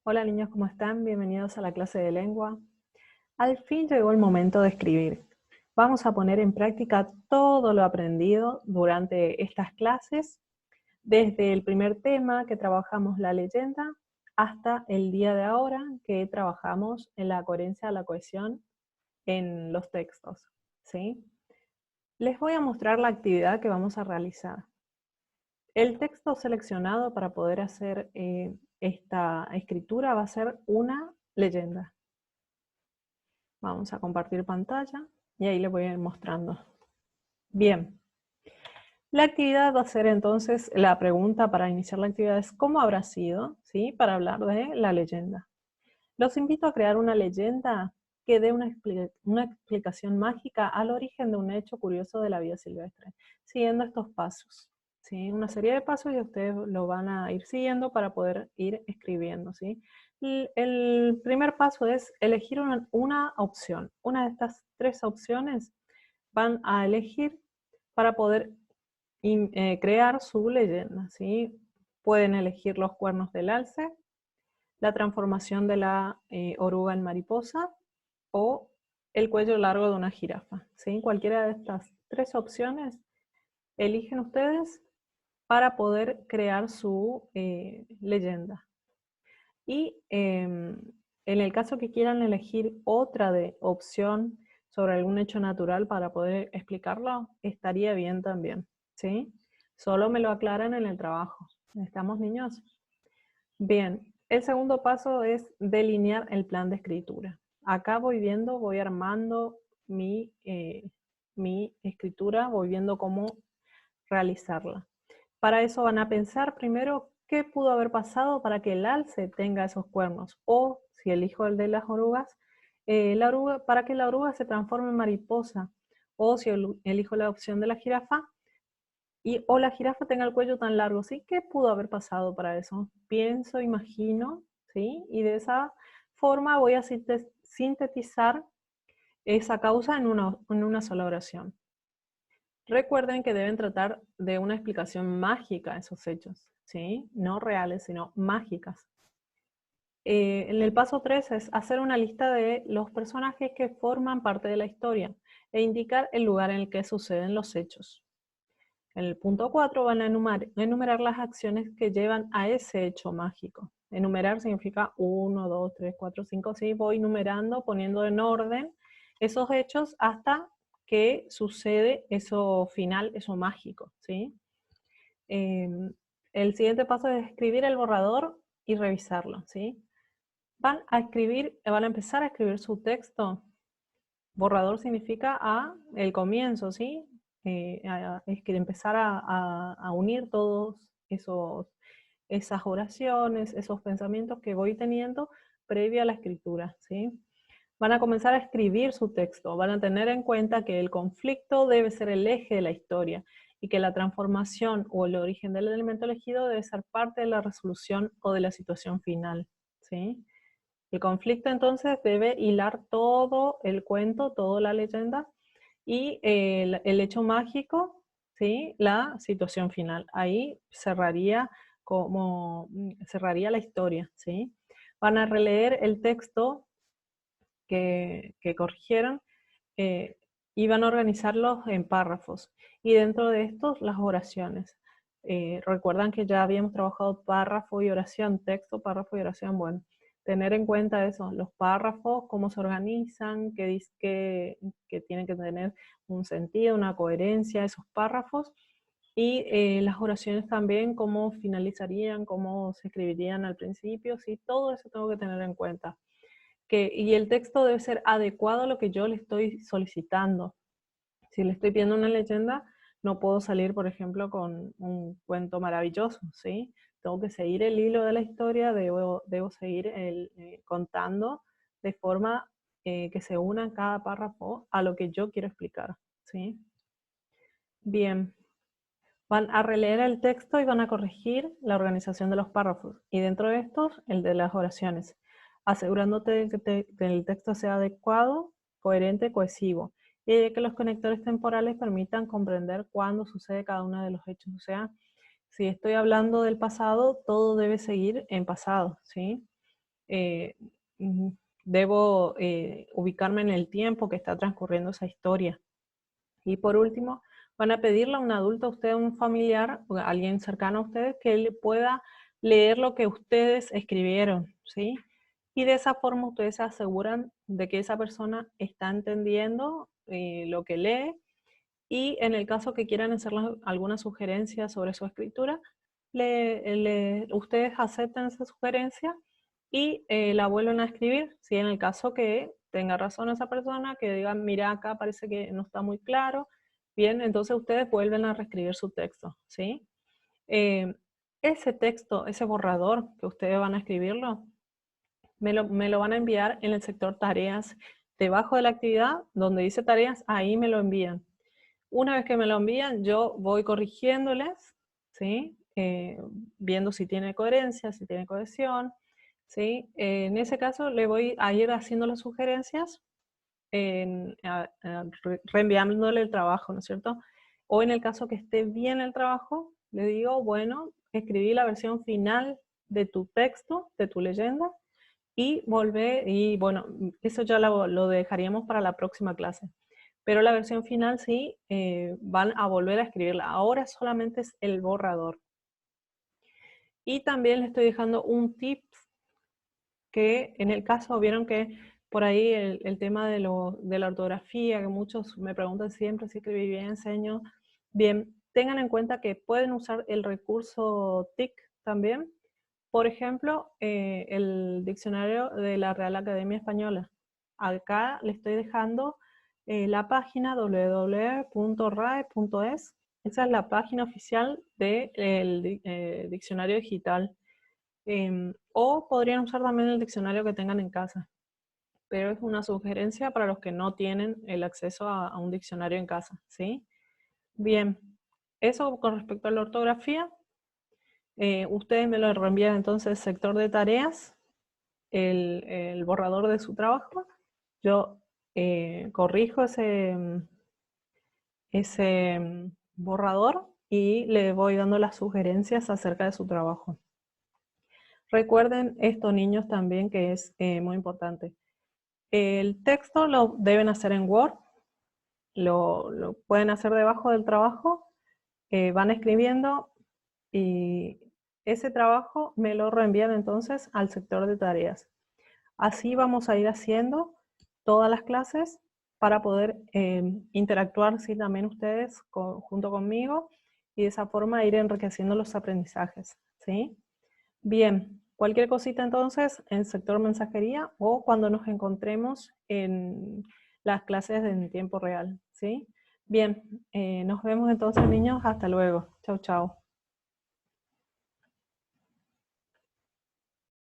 Hola niños, ¿cómo están? Bienvenidos a la clase de lengua. Al fin llegó el momento de escribir. Vamos a poner en práctica todo lo aprendido durante estas clases, desde el primer tema que trabajamos la leyenda, hasta el día de ahora que trabajamos en la coherencia, la cohesión en los textos, ¿sí? Les voy a mostrar la actividad que vamos a realizar. El texto seleccionado para poder hacer esta escritura va a ser una leyenda. Vamos a compartir pantalla y ahí les voy a ir mostrando. Bien, la actividad va a ser entonces, la pregunta para iniciar la actividad es ¿cómo habrá sido? ¿Sí? Para hablar de la leyenda. Los invito a crear una leyenda que dé una explicación mágica al origen de un hecho curioso de la vida silvestre, siguiendo estos pasos. ¿Sí? Una serie de pasos y ustedes lo van a ir siguiendo para poder ir escribiendo. ¿Sí? El primer paso es elegir una opción. Una de estas tres opciones van a elegir para poder crear su leyenda. ¿Sí? Pueden elegir los cuernos del alce, la transformación de la oruga en mariposa o el cuello largo de una jirafa. ¿Sí? Cualquiera de estas tres opciones eligen ustedes para poder crear su leyenda. Y en el caso que quieran elegir otra opción sobre algún hecho natural para poder explicarlo, estaría bien también, ¿sí? Solo me lo aclaran en el trabajo. ¿Estamos, niños? Bien, el segundo paso es delinear el plan de escritura. Acá voy armando mi escritura, voy viendo cómo realizarla. Para eso van a pensar primero qué pudo haber pasado para que el alce tenga esos cuernos, o si elijo el de las orugas, para que la oruga se transforme en mariposa, o si elijo la opción de la jirafa, o la jirafa tenga el cuello tan largo, ¿sí? ¿Qué pudo haber pasado para eso? Pienso, imagino, ¿sí? Y de esa forma voy a sintetizar esa causa en una sola oración. Recuerden que deben tratar de una explicación mágica a esos hechos, ¿sí? No reales, sino mágicas. En el paso 3 es hacer una lista de los personajes que forman parte de la historia e indicar el lugar en el que suceden los hechos. En el punto 4 van a enumerar las acciones que llevan a ese hecho mágico. Enumerar significa 1, 2, 3, 4, 5, sí, voy numerando, poniendo en orden esos hechos hasta que sucede eso final, eso mágico, ¿sí? El siguiente paso es escribir el borrador y revisarlo, ¿sí? Van a empezar a escribir su texto. Borrador significa el comienzo, ¿sí? Es que empezar a unir todos esas oraciones, esos pensamientos que voy teniendo previa a la escritura, ¿sí? Van a comenzar a escribir su texto, van a tener en cuenta que el conflicto debe ser el eje de la historia y que la transformación o el origen del elemento elegido debe ser parte de la resolución o de la situación final, ¿sí? El conflicto entonces debe hilar todo el cuento, toda la leyenda y el hecho mágico, ¿sí? La situación final. Ahí cerraría la historia, ¿sí? Van a releer el texto que corrigieron eh, y van a organizarlos en párrafos. Y dentro de estos, las oraciones. Recuerdan que ya habíamos trabajado párrafo y oración, texto, párrafo y oración. Bueno, tener en cuenta eso, los párrafos, cómo se organizan, que tienen que tener un sentido, una coherencia, esos párrafos. Y las oraciones también, cómo finalizarían, cómo se escribirían al principio, sí, todo eso tengo que tener en cuenta. Y el texto debe ser adecuado a lo que yo le estoy solicitando. Si le estoy pidiendo una leyenda, no puedo salir, por ejemplo, con un cuento maravilloso, ¿sí? Tengo que seguir el hilo de la historia, debo seguir contando de forma que se una cada párrafo a lo que yo quiero explicar, ¿sí? Bien, van a releer el texto y van a corregir la organización de los párrafos. Y dentro de estos, el de las oraciones, asegurándote de que el texto sea adecuado, coherente, cohesivo, y de que los conectores temporales permitan comprender cuándo sucede cada uno de los hechos. O sea, si estoy hablando del pasado, todo debe seguir en pasado, ¿sí? eh, mm, debo ubicarme en el tiempo que está transcurriendo esa historia. Y por último, van a pedirle a un adulto, a usted, a un familiar, o a alguien cercano a ustedes, que le pueda leer lo que ustedes escribieron, ¿sí? Y de esa forma ustedes se aseguran de que esa persona está entendiendo lo que lee, y en el caso que quieran hacerle alguna sugerencia sobre su escritura, ustedes aceptan esa sugerencia y la vuelven a escribir, si en el caso que tenga razón esa persona, que diga, mira, acá parece que no está muy claro, bien, entonces ustedes vuelven a reescribir su texto, ¿sí? Eh, ese texto, ese borrador que ustedes van a escribirlo, me lo van a enviar en el sector tareas, debajo de la actividad, donde dice tareas, ahí me lo envían. Una vez que me lo envían, yo voy corrigiéndoles, ¿sí? Viendo si tiene coherencia, si tiene cohesión, ¿sí? En ese caso, le voy a ir haciendo las sugerencias, reenviándole el trabajo, ¿no es cierto? O en el caso que esté bien el trabajo, le digo, bueno, escribí la versión final de tu texto, de tu leyenda, y volver, y bueno, eso ya lo dejaríamos para la próxima clase. Pero la versión final sí, van a volver a escribirla. Ahora solamente es el borrador. Y también les estoy dejando un tip que en el caso, vieron que por ahí el tema de la ortografía, que muchos me preguntan siempre si escribí bien, enseño. Bien, tengan en cuenta que pueden usar el recurso TIC también. Por ejemplo, el diccionario de la Real Academia Española. Acá le estoy dejando la página www.rae.es. Esa es la página oficial del diccionario digital. O podrían usar también el diccionario que tengan en casa. Pero es una sugerencia para los que no tienen el acceso a un diccionario en casa, ¿sí? Bien, eso con respecto a la ortografía. Ustedes me lo reenvían entonces sector de tareas, el borrador de su trabajo. Yo corrijo ese borrador y le voy dando las sugerencias acerca de su trabajo. Recuerden esto, niños, también, que es muy importante. El texto lo deben hacer en Word, lo pueden hacer debajo del trabajo, van escribiendo y ese trabajo me lo reenvían entonces al sector de tareas. Así vamos a ir haciendo todas las clases para poder interactuar, sí, también ustedes junto conmigo, y de esa forma ir enriqueciendo los aprendizajes, ¿sí? Bien, cualquier cosita entonces en sector mensajería o cuando nos encontremos en las clases en tiempo real, ¿sí? Bien, nos vemos entonces, niños, hasta luego. Chau, chau.